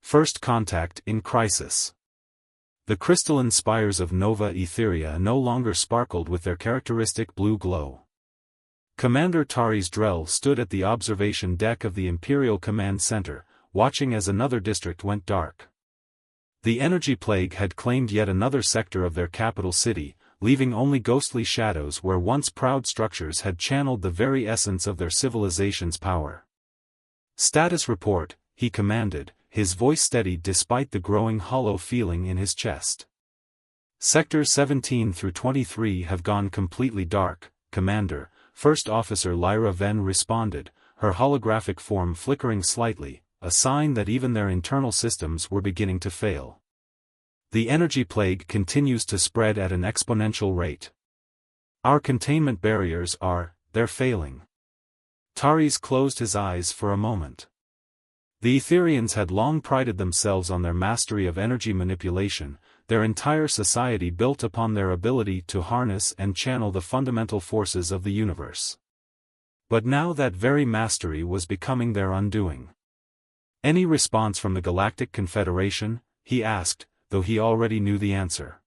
First contact in crisis. The crystalline spires of Nova Etheria no longer sparkled with their characteristic blue glow. Commander Tari's Drell stood at the observation deck of the Imperial Command Center, watching as another district went dark. The energy plague had claimed yet another sector of their capital city, leaving only ghostly shadows where once proud structures had channeled the very essence of their civilization's power. "Status report," he commanded, his voice steady despite the growing hollow feeling in his chest. "Sectors 17 through 23 have gone completely dark, Commander," First Officer Lyra Venn responded, her holographic form flickering slightly, a sign that even their internal systems were beginning to fail. "The energy plague continues to spread at an exponential rate. Our containment barriers they're failing." Tari's closed his eyes for a moment. The Etherians had long prided themselves on their mastery of energy manipulation, their entire society built upon their ability to harness and channel the fundamental forces of the universe. But now that very mastery was becoming their undoing. "Any response from the Galactic Confederation?" he asked, though he already knew the answer.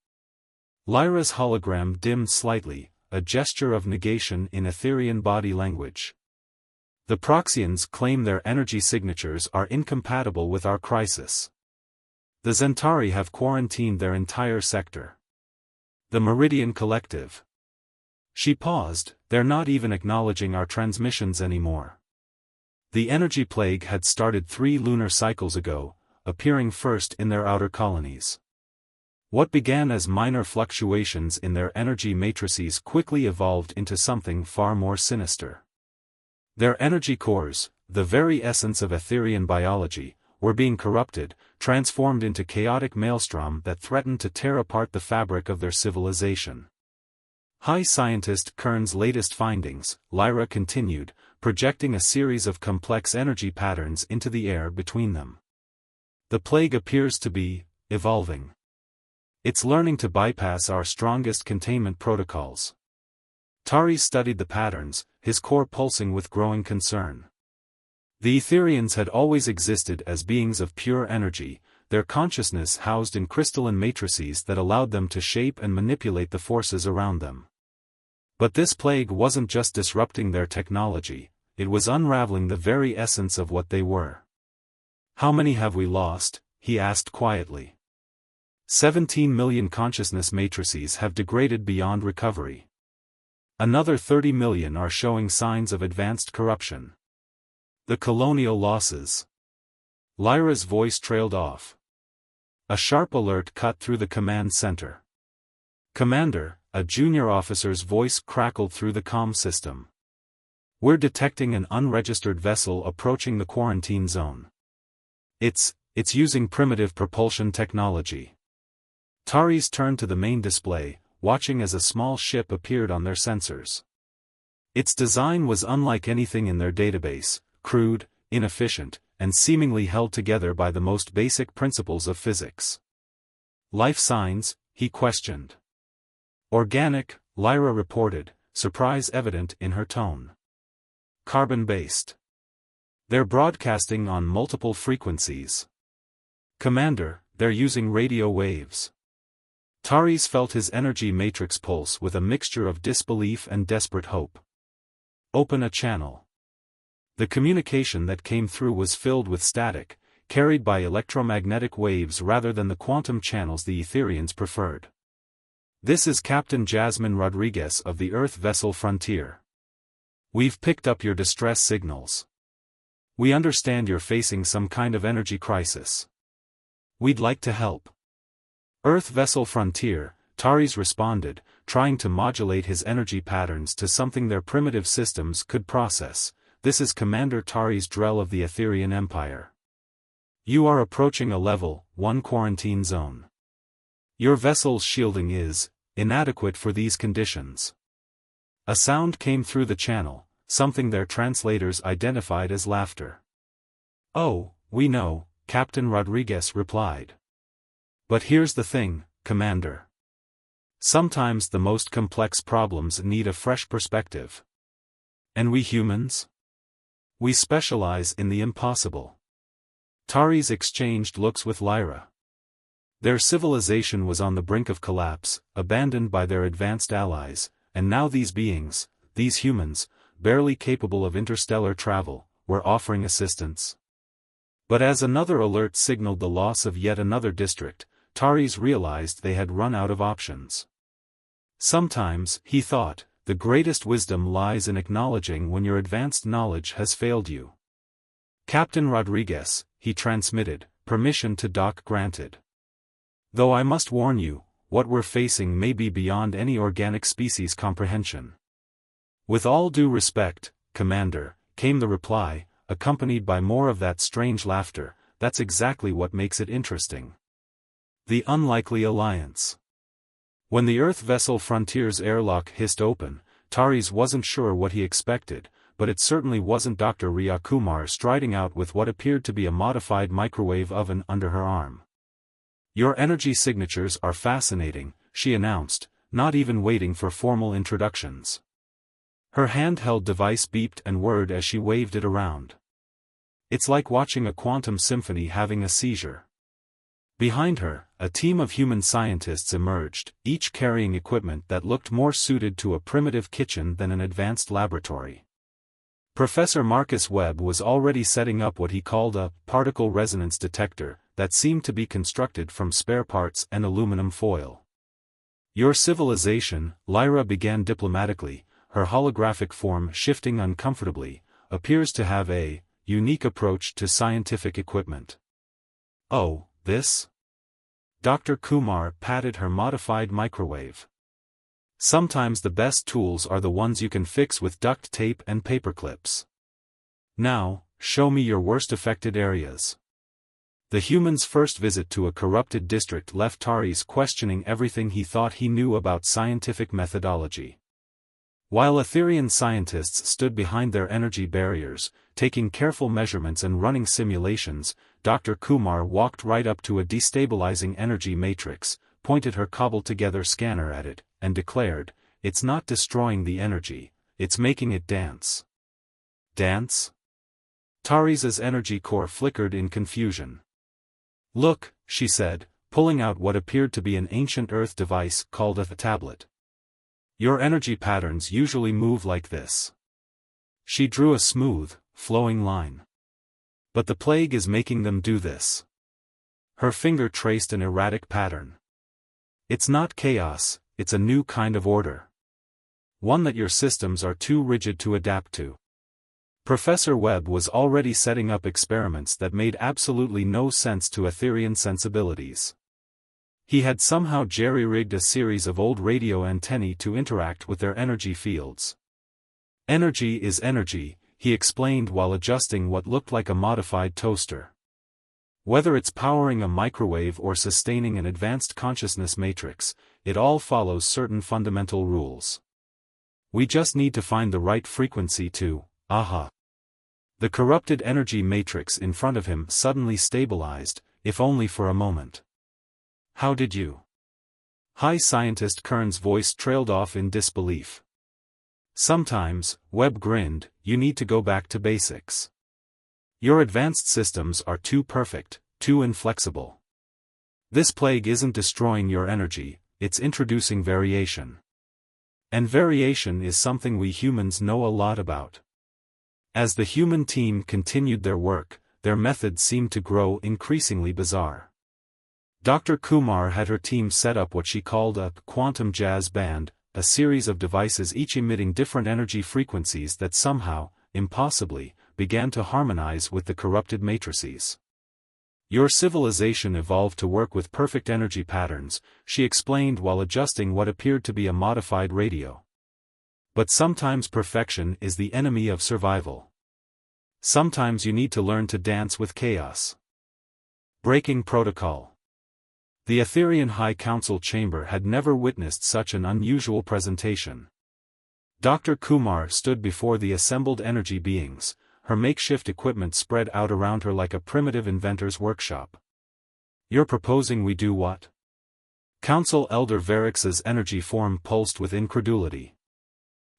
Lyra's hologram dimmed slightly, a gesture of negation in Etherian body language. "The Proxians claim their energy signatures are incompatible with our crisis. The Zentari have quarantined their entire sector. The Meridian Collective." She paused, "They're not even acknowledging our transmissions anymore." The energy plague had started 3 lunar cycles ago, appearing first in their outer colonies. What began as minor fluctuations in their energy matrices quickly evolved into something far more sinister. Their energy cores, the very essence of Etherian biology, were being corrupted, transformed into chaotic maelstrom that threatened to tear apart the fabric of their civilization. "High Scientist Kern's latest findings," Lyra continued, projecting a series of complex energy patterns into the air between them. "The plague appears to be evolving. It's learning to bypass our strongest containment protocols." Tari studied the patterns, his core pulsing with growing concern. The Etherians had always existed as beings of pure energy, their consciousness housed in crystalline matrices that allowed them to shape and manipulate the forces around them. But this plague wasn't just disrupting their technology, it was unraveling the very essence of what they were. "How many have we lost?" he asked quietly. 17 million consciousness matrices have degraded beyond recovery. Another 30 million are showing signs of advanced corruption. The colonial losses. Lyra's voice trailed off. A sharp alert cut through the command center. "Commander," a junior officer's voice crackled through the comm system. "We're detecting an unregistered vessel approaching the quarantine zone. It's using primitive propulsion technology." Tari's turned to the main display, watching as a small ship appeared on their sensors. Its design was unlike anything in their database, crude, inefficient, and seemingly held together by the most basic principles of physics. "Life signs?" he questioned. "Organic," Lyra reported, surprise evident in her tone. "Carbon-based. They're broadcasting on multiple frequencies." "Commander, they're using radio waves." Tari's felt his energy matrix pulse with a mixture of disbelief and desperate hope. "Open a channel." The communication that came through was filled with static, carried by electromagnetic waves rather than the quantum channels the Etherians preferred. "This is Captain Jasmine Rodriguez of the Earth vessel Frontier. We've picked up your distress signals. We understand you're facing some kind of energy crisis. We'd like to help." "Earth vessel Frontier," Tari's responded, trying to modulate his energy patterns to something their primitive systems could process. "This is Commander Tari's Drell of the Etherian Empire. You are approaching a level 1 quarantine zone. Your vessel's shielding is inadequate for these conditions." A sound came through the channel, something their translators identified as laughter. "Oh, we know," Captain Rodriguez replied. "But here's the thing, Commander. Sometimes the most complex problems need a fresh perspective. And we humans? We specialize in the impossible." Taris exchanged looks with Lyra. Their civilization was on the brink of collapse, abandoned by their advanced allies, and now these beings, these humans, barely capable of interstellar travel, were offering assistance. But as another alert signaled the loss of yet another district, Taris realized they had run out of options. Sometimes, he thought, the greatest wisdom lies in acknowledging when your advanced knowledge has failed you. Captain Rodriguez, he transmitted, permission to dock granted. Though I must warn you, what we're facing may be beyond any organic species' comprehension. With all due respect, Commander, came the reply, accompanied by more of that strange laughter. That's exactly what makes it interesting. The unlikely alliance. When the Earth vessel Frontier's airlock hissed open, Taris wasn't sure what he expected, but it certainly wasn't Dr. Ria Kumar striding out with what appeared to be a modified microwave oven under her arm. Your energy signatures are fascinating, she announced, not even waiting for formal introductions. Her handheld device beeped and whirred as she waved it around. It's like watching a quantum symphony having a seizure. Behind her, a team of human scientists emerged, each carrying equipment that looked more suited to a primitive kitchen than an advanced laboratory. Professor Marcus Webb was already setting up what he called a particle resonance detector that seemed to be constructed from spare parts and aluminum foil. Your civilization, Lyra began diplomatically, her holographic form shifting uncomfortably, appears to have a unique approach to scientific equipment. Oh, this? Dr. Kumar patted her modified microwave. Sometimes the best tools are the ones you can fix with duct tape and paper clips. Now, show me your worst affected areas. The human's first visit to a corrupted district left Taris questioning everything he thought he knew about scientific methodology. While Etherian scientists stood behind their energy barriers, taking careful measurements and running simulations, Dr. Kumar walked right up to a destabilizing energy matrix, pointed her cobbled-together scanner at it, and declared, "It's not destroying the energy, it's making it dance." Dance? Taris's energy core flickered in confusion. "Look," she said, pulling out what appeared to be an ancient Earth device called a tablet. "Your energy patterns usually move like this." She drew a smooth, flowing line. "But the plague is making them do this." Her finger traced an erratic pattern. "It's not chaos, it's a new kind of order. One that your systems are too rigid to adapt to." Professor Webb was already setting up experiments that made absolutely no sense to Etherian sensibilities. He had somehow jerry-rigged a series of old radio antennae to interact with their energy fields. "Energy is energy," he explained while adjusting what looked like a modified toaster. "Whether it's powering a microwave or sustaining an advanced consciousness matrix, it all follows certain fundamental rules. We just need to find the right frequency to, aha." The corrupted energy matrix in front of him suddenly stabilized, if only for a moment. "How did you?" High Scientist Kern's voice trailed off in disbelief. "Sometimes," Webb grinned, "you need to go back to basics. Your advanced systems are too perfect, too inflexible. This plague isn't destroying your energy, it's introducing variation. And variation is something we humans know a lot about." As the human team continued their work, their methods seemed to grow increasingly bizarre. Dr. Kumar had her team set up what she called a quantum jazz band, a series of devices each emitting different energy frequencies that somehow, impossibly, began to harmonize with the corrupted matrices. "Your civilization evolved to work with perfect energy patterns," she explained while adjusting what appeared to be a modified radio. "But sometimes perfection is the enemy of survival. Sometimes you need to learn to dance with chaos." Breaking protocol. The Etherian High Council chamber had never witnessed such an unusual presentation. Dr. Kumar stood before the assembled energy beings, her makeshift equipment spread out around her like a primitive inventor's workshop. "You're proposing we do what?" Council Elder Varix's energy form pulsed with incredulity.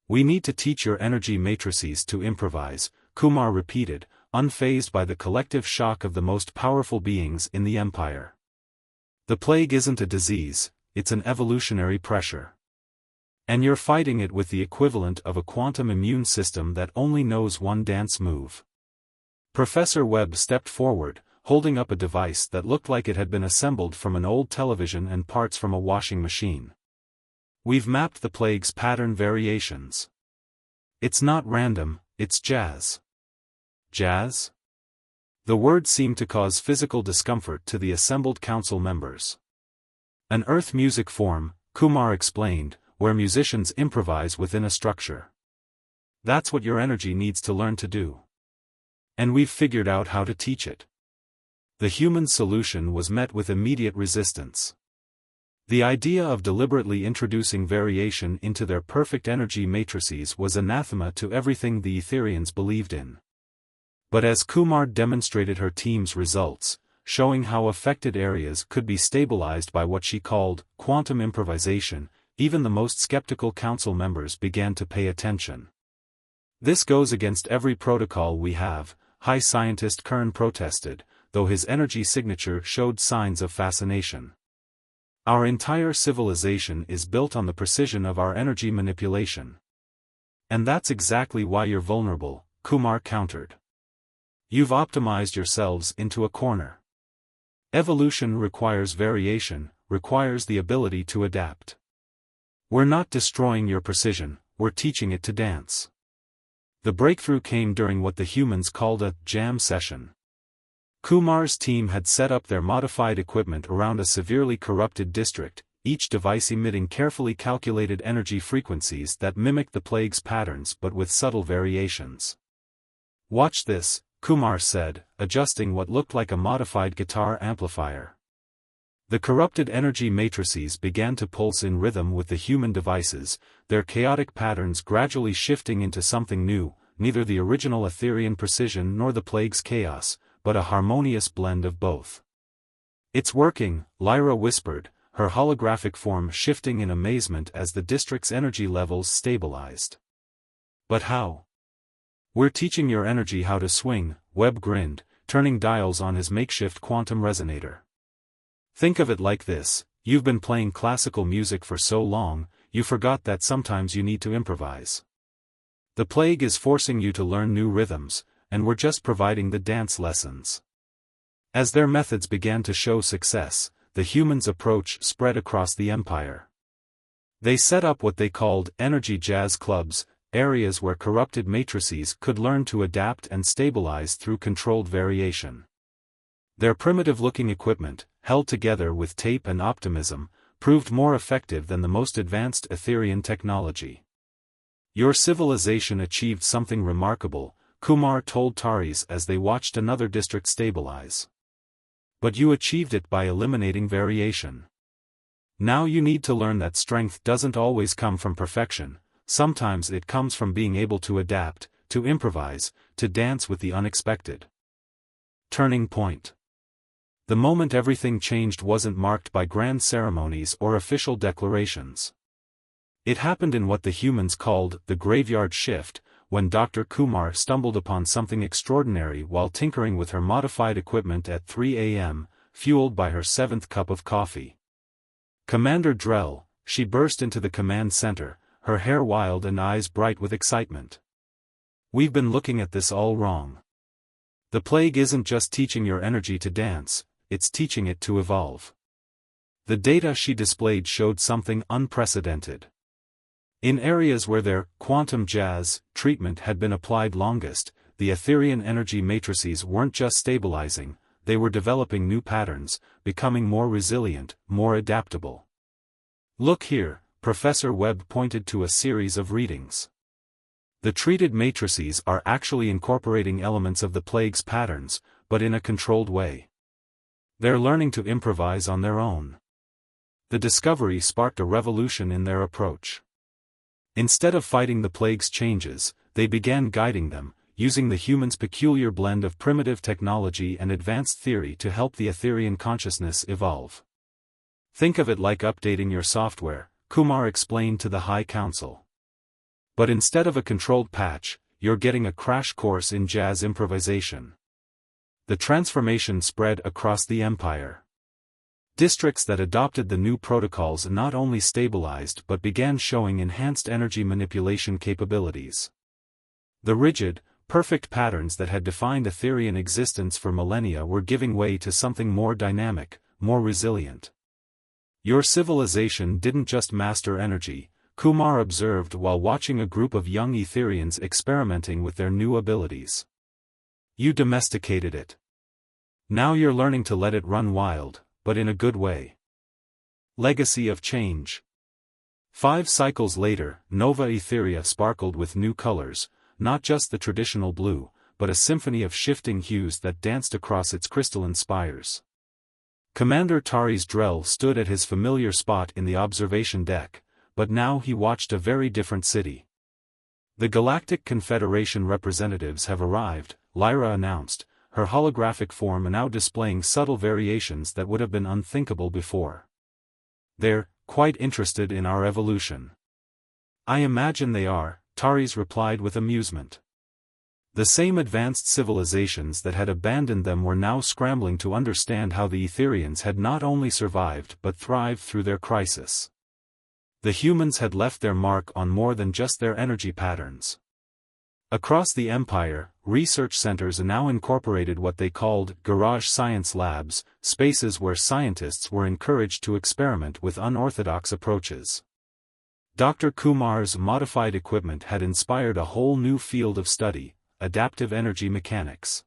"We need to teach your energy matrices to improvise," Kumar repeated, unfazed by the collective shock of the most powerful beings in the Empire. The plague isn't a disease, it's an evolutionary pressure. And you're fighting it with the equivalent of a quantum immune system that only knows one dance move. Professor Webb stepped forward, holding up a device that looked like it had been assembled from an old television and parts from a washing machine. We've mapped the plague's pattern variations. It's not random, it's jazz. Jazz? The word seemed to cause physical discomfort to the assembled council members. An earth music form, Kumar explained, where musicians improvise within a structure. That's what your energy needs to learn to do. And we've figured out how to teach it. The human solution was met with immediate resistance. The idea of deliberately introducing variation into their perfect energy matrices was anathema to everything the Etherians believed in. But as Kumar demonstrated her team's results, showing how affected areas could be stabilized by what she called quantum improvisation, even the most skeptical council members began to pay attention. This goes against every protocol we have, High Scientist Kern protested, though his energy signature showed signs of fascination. Our entire civilization is built on the precision of our energy manipulation. And that's exactly why you're vulnerable, Kumar countered. You've optimized yourselves into a corner. Evolution requires variation, requires the ability to adapt. We're not destroying your precision, we're teaching it to dance. The breakthrough came during what the humans called a jam session. Kumar's team had set up their modified equipment around a severely corrupted district, each device emitting carefully calculated energy frequencies that mimicked the plague's patterns but with subtle variations. Watch this, Kumar said, adjusting what looked like a modified guitar amplifier. The corrupted energy matrices began to pulse in rhythm with the human devices, their chaotic patterns gradually shifting into something new, neither the original Etherian precision nor the plague's chaos, but a harmonious blend of both. It's working, Lyra whispered, her holographic form shifting in amazement as the district's energy levels stabilized. But how? We're teaching your energy how to swing, Webb grinned, turning dials on his makeshift quantum resonator. Think of it like this, you've been playing classical music for so long, you forgot that sometimes you need to improvise. The plague is forcing you to learn new rhythms, and we're just providing the dance lessons. As their methods began to show success, the humans' approach spread across the empire. They set up what they called energy jazz clubs, areas where corrupted matrices could learn to adapt and stabilize through controlled variation. Their primitive-looking equipment, held together with tape and optimism, proved more effective than the most advanced Etherian technology. Your civilization achieved something remarkable, Kumar told Taris as they watched another district stabilize. But you achieved it by eliminating variation. Now you need to learn that strength doesn't always come from perfection, sometimes it comes from being able to adapt, to improvise, to dance with the unexpected. Turning point. The moment everything changed wasn't marked by grand ceremonies or official declarations. It happened in what the humans called the graveyard shift, when Dr. Kumar stumbled upon something extraordinary while tinkering with her modified equipment at 3 a.m., fueled by her 7th cup of coffee. Commander Drell, she burst into the command center, her hair wild and eyes bright with excitement. We've been looking at this all wrong. The plague isn't just teaching your energy to dance, it's teaching it to evolve. The data she displayed showed something unprecedented. In areas where their quantum jazz treatment had been applied longest, the Etherian energy matrices weren't just stabilizing, they were developing new patterns, becoming more resilient, more adaptable. Look here, Professor Webb pointed to a series of readings. The treated matrices are actually incorporating elements of the plague's patterns, but in a controlled way. They're learning to improvise on their own. The discovery sparked a revolution in their approach. Instead of fighting the plague's changes, they began guiding them, using the humans' peculiar blend of primitive technology and advanced theory to help the Etherian consciousness evolve. Think of it like updating your software, Kumar explained to the High Council. But instead of a controlled patch, you're getting a crash course in jazz improvisation. The transformation spread across the empire. Districts that adopted the new protocols not only stabilized but began showing enhanced energy manipulation capabilities. The rigid, perfect patterns that had defined Etherian existence for millennia were giving way to something more dynamic, more resilient. Your civilization didn't just master energy, Kumar observed while watching a group of young Etherians experimenting with their new abilities. You domesticated it. Now you're learning to let it run wild, but in a good way. Legacy of change. 5 cycles later, Nova Etheria sparkled with new colors, not just the traditional blue, but a symphony of shifting hues that danced across its crystalline spires. Commander Tari's Drell stood at his familiar spot in the observation deck, but now he watched a very different city. The Galactic Confederation representatives have arrived, Lyra announced, her holographic form now displaying subtle variations that would have been unthinkable before. They're quite interested in our evolution. I imagine they are, Tari's replied with amusement. The same advanced civilizations that had abandoned them were now scrambling to understand how the Etherians had not only survived but thrived through their crisis. The humans had left their mark on more than just their energy patterns. Across the empire, research centers now incorporated what they called garage science labs, spaces where scientists were encouraged to experiment with unorthodox approaches. Dr. Kumar's modified equipment had inspired a whole new field of study, adaptive energy mechanics.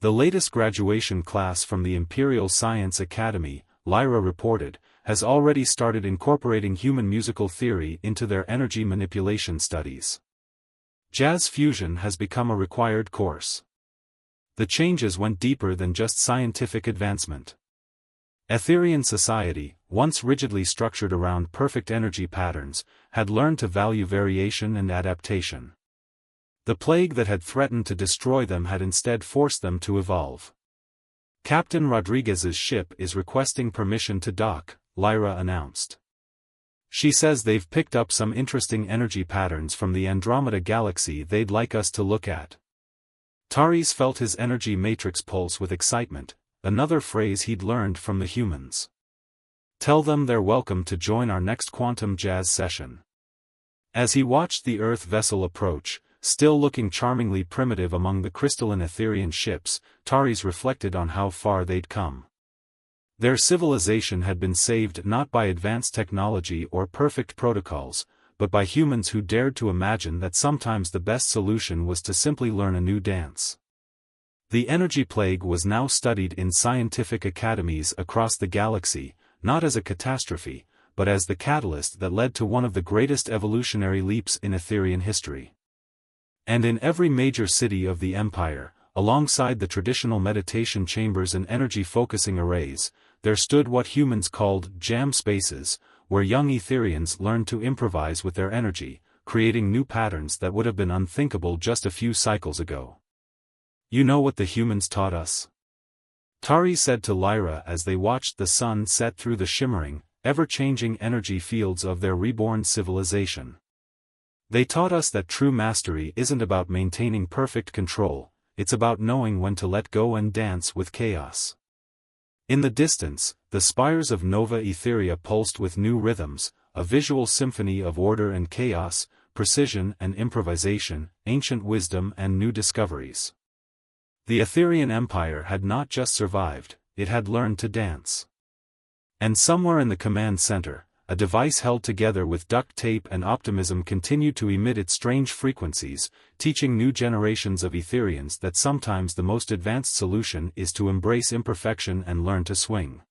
The latest graduation class from the Imperial Science Academy, Lyra reported, has already started incorporating human musical theory into their energy manipulation studies. Jazz fusion has become a required course. The changes went deeper than just scientific advancement. Etherian society, once rigidly structured around perfect energy patterns, had learned to value variation and adaptation. The plague that had threatened to destroy them had instead forced them to evolve. Captain Rodriguez's ship is requesting permission to dock, Lyra announced. She says they've picked up some interesting energy patterns from the Andromeda galaxy they'd like us to look at. Tari's felt his energy matrix pulse with excitement, another phrase he'd learned from the humans. Tell them they're welcome to join our next quantum jazz session. As he watched the Earth vessel approach, still looking charmingly primitive among the crystalline Etherian ships, Tari's reflected on how far they'd come. Their civilization had been saved not by advanced technology or perfect protocols, but by humans who dared to imagine that sometimes the best solution was to simply learn a new dance. The energy plague was now studied in scientific academies across the galaxy, not as a catastrophe, but as the catalyst that led to one of the greatest evolutionary leaps in Etherian history. And in every major city of the Empire, alongside the traditional meditation chambers and energy-focusing arrays, there stood what humans called jam spaces, where young Etherians learned to improvise with their energy, creating new patterns that would have been unthinkable just a few cycles ago. You know what the humans taught us? Tari said to Lyra as they watched the sun set through the shimmering, ever-changing energy fields of their reborn civilization. They taught us that true mastery isn't about maintaining perfect control, it's about knowing when to let go and dance with chaos. In the distance, the spires of Nova Etheria pulsed with new rhythms, a visual symphony of order and chaos, precision and improvisation, ancient wisdom and new discoveries. The Etherian Empire had not just survived, it had learned to dance. And somewhere in the command center, a device held together with duct tape and optimism continued to emit its strange frequencies, teaching new generations of Etherians that sometimes the most advanced solution is to embrace imperfection and learn to swing.